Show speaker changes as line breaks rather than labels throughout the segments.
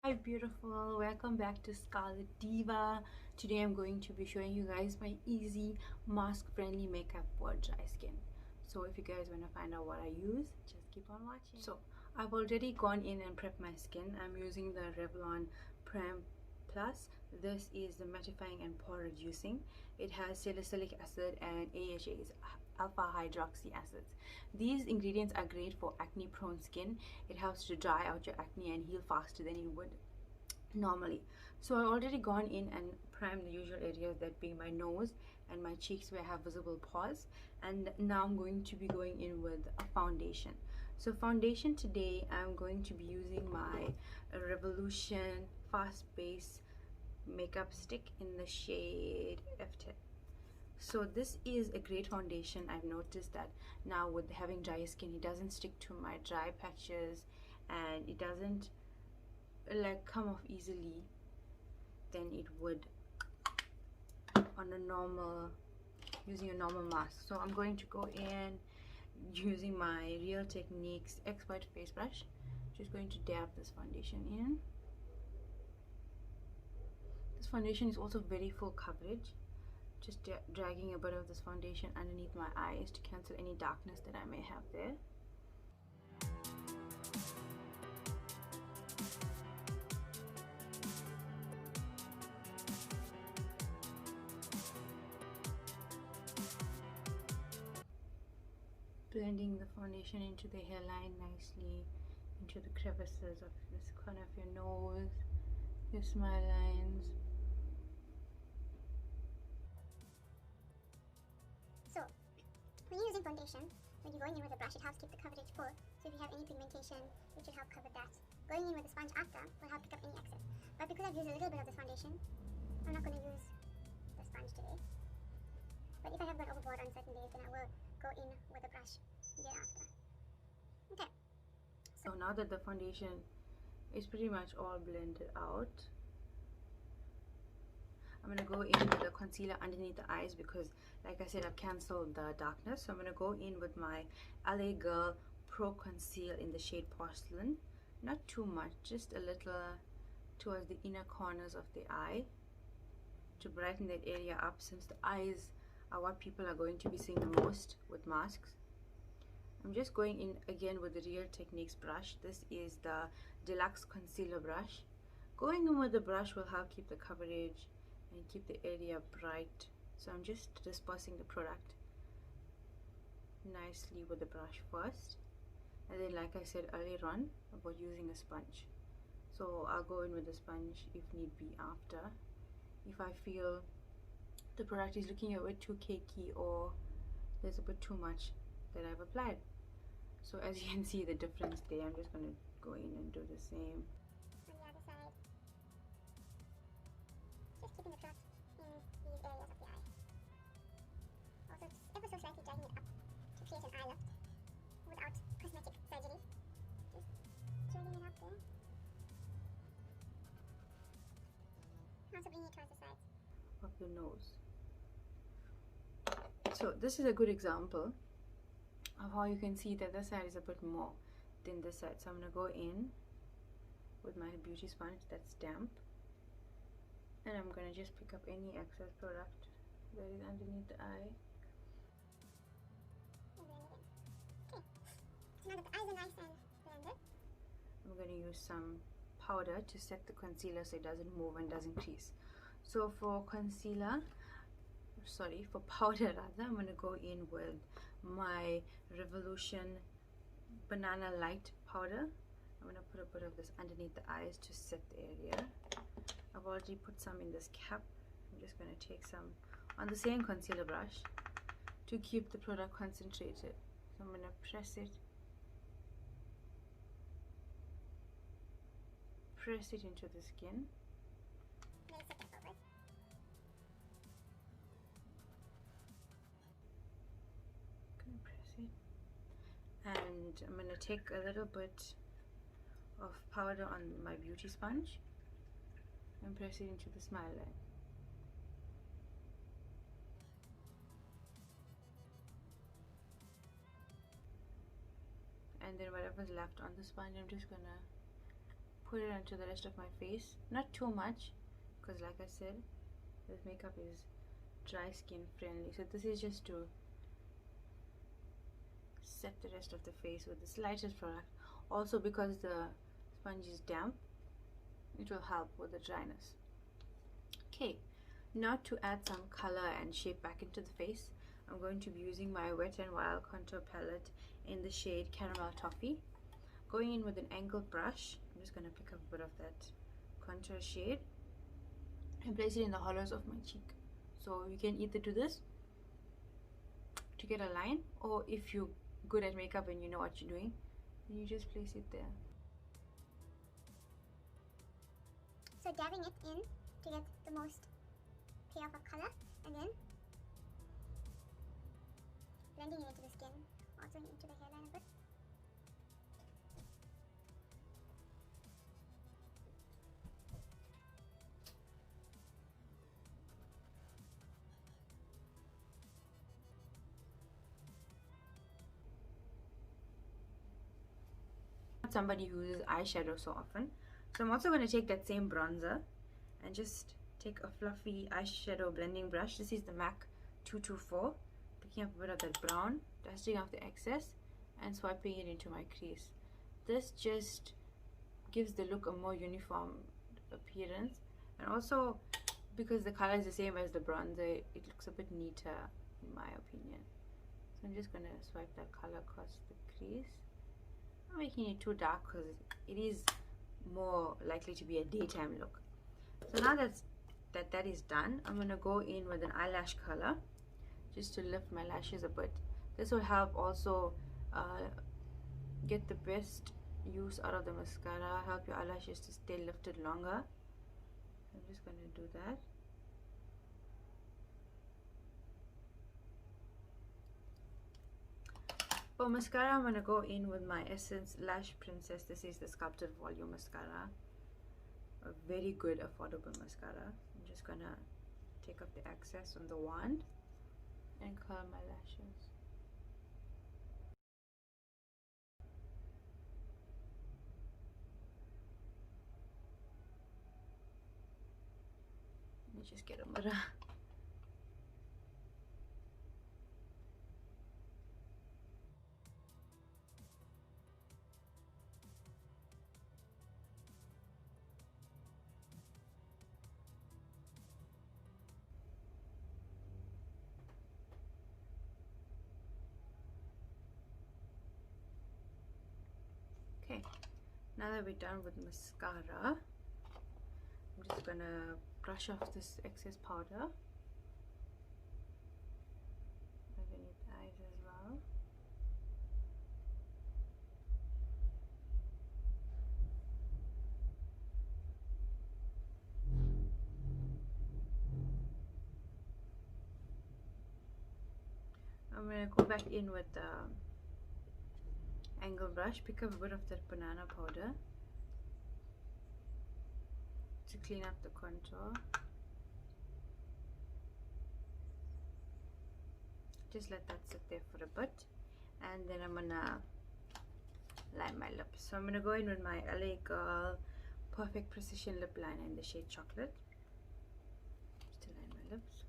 Hi beautiful, welcome back to Scarlet Diva. Today I'm going to be showing you guys my easy mask friendly makeup for dry skin. So if you guys want to find out what I use, just keep on watching. So I've already gone in and prepped my skin. I'm using the Revlon Prime Plus. This is the mattifying and pore reducing. It has salicylic acid and AHAs, alpha hydroxy acids. These ingredients are great for acne prone skin. It helps to dry out your acne and heal faster than you would normally. So I've already gone in and primed the usual areas, that being my nose and my cheeks where I have visible pores, and now I'm going to be going in with a foundation. So foundation today, I'm going to be using my Revolution Fast Base makeup stick in the shade F10. So this is a great foundation. I've noticed that now with having dry skin, it doesn't stick to my dry patches and it doesn't like come off easily than it would on a normal, using a normal mask. So I'm going to go in using my Real Techniques Expert face brush. Just going to dab this foundation in. This foundation is also very full coverage. Just dragging a bit of this foundation underneath my eyes to cancel any darkness that I may have there. Blending the foundation into the hairline nicely, into the crevices of this corner of your nose, your smile lines.
So, when you're using foundation, when you're going in with a brush, it helps keep the coverage full. So if you have any pigmentation, it should help cover that. Going in with a sponge after will help pick up any excess. But because I've used a little bit of this foundation, I'm not going to use the sponge today. But if I have gone overboard on certain days, then I will go in with a brush thereafter. Okay.
So now that the foundation is pretty much all blended out, I'm going to go in with the concealer underneath the eyes because, like I said, I've cancelled the darkness. So I'm going to go in with my LA Girl Pro Conceal in the shade Porcelain. Not too much, just a little towards the inner corners of the eye to brighten that area up, since the eyes are what people are going to be seeing the most with masks. I'm just going in again with the Real Techniques brush. This is the Deluxe Concealer brush. Going in with the brush will help keep the coverage and keep the area bright. So I'm just dispersing the product nicely with the brush first, and then, like I said earlier on about using a sponge, so I'll go in with the sponge if need be after, if I feel the product is looking a bit too cakey or there's a bit too much that I've applied. So as you can see the difference there, I'm just going to go in and do the same
On the other side, just keeping the product in these areas of the eye. Also, just ever so slightly dragging it up to create an eye lift without cosmetic surgery. Just dragging it up there. Also bringing it towards the sides
of the nose. So this is a good example of how you can see that this side is a bit more than this side. So I'm going to go in with my beauty sponge that's damp, and I'm going to just pick up any excess product that is underneath the eye.
and blend it in. Okay, so now that the eyes are nice and blended,
I'm going to use some powder to set the concealer so it doesn't move and doesn't crease. So for powder rather, I'm going to go in with my Revolution Banana Light powder. I'm going to put a bit of this underneath the eyes to set the area. I've already put some in this cap. I'm just going to take some on the same concealer brush to keep the product concentrated. So I'm going to press it into the skin.
let it set that forward.
Press it, and I'm going to take a little bit of powder on my beauty sponge and press it into the smile line. And then whatever's left on the sponge, I'm just gonna put it onto the rest of my face. Not too much, because like I said, this makeup is dry skin friendly. So this is just to set the rest of the face with the slightest product. Also because the sponge is damp, it will help with the dryness. Okay, now to add some color and shape back into the face, I'm going to be using my Wet n Wild contour palette in the shade Caramel Toffee. Going in with an angled brush, I'm just going to pick up a bit of that contour shade and place it in the hollows of my cheek. So you can either do this to get a line, or if you're good at makeup and you know what you're doing, then you just place it there.
So dabbing it in to get the most payoff of color, and then blending it into the skin, also into the hairline a bit.
Not somebody who uses eyeshadow so often, so I'm also going to take that same bronzer and just take a fluffy eyeshadow blending brush. This is the MAC 224, picking up a bit of that brown, dusting off the excess and swiping it into my crease. This just gives the look a more uniform appearance, and also because the color is the same as the bronzer, it looks a bit neater in my opinion. So I'm just going to swipe that color across the crease. Not making it too dark because it is more likely to be a daytime look. So now that is done, I'm going to go in with an eyelash curler just to lift my lashes a bit. This will help also get the best use out of the mascara, help your eyelashes to stay lifted longer. I'm just going to do that. For mascara, I'm going to go in with my Essence Lash Princess. This is the Sculpted Volume Mascara. A very good affordable mascara. I'm just going to take up the excess on the wand and curl my lashes. Let me just get a mirror. Okay, now that we're done with mascara, I'm just gonna brush off this excess powder underneath the eyes as well. I'm gonna go back in with the angle brush, pick up a bit of that banana powder to clean up the contour. Just let that sit there for a bit, and then I'm gonna line my lips. So I'm gonna go in with my LA Girl Perfect Precision Lip Liner in the shade Chocolate, just to line my lips.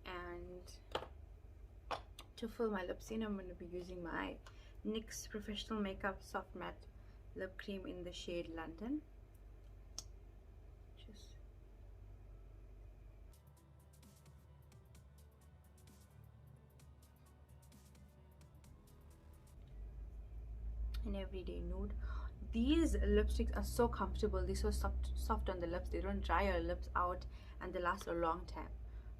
And to fill my lips in, I'm going to be using my NYX Professional Makeup Soft Matte Lip Cream in the shade London. Just an everyday nude. These lipsticks are so comfortable. They're so soft on the lips. They don't dry your lips out, and they last a long time.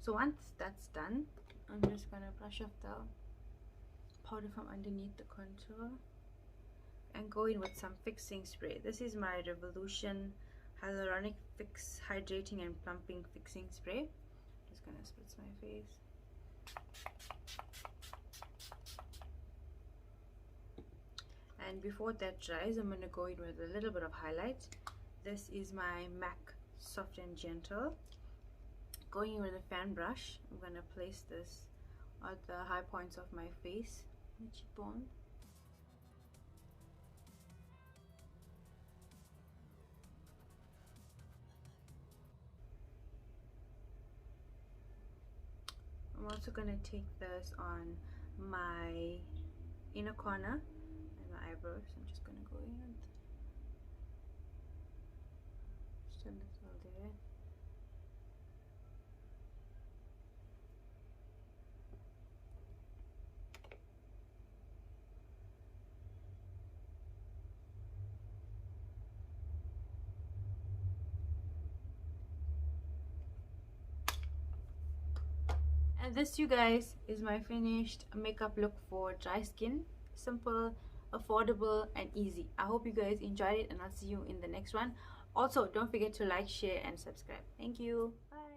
So once that's done, I'm just gonna brush off the powder from underneath the contour and go in with some fixing spray. This is my Revolution Hyaluronic Fix Hydrating and Plumping Fixing Spray. Just gonna spritz my face. And before that dries, I'm going to go in with a little bit of highlight. This is my MAC Soft and Gentle. Going in with a fan brush, I'm going to place this at the high points of my face, my cheekbone. I'm also going to take this on my inner corner and my eyebrows. I'm just going to go in with just a little there. And this, you guys, is my finished makeup look for dry skin. Simple, affordable, and easy. I hope you guys enjoyed it, and I'll see you in the next one. Also, don't forget to like, share, and subscribe. Thank you. Bye.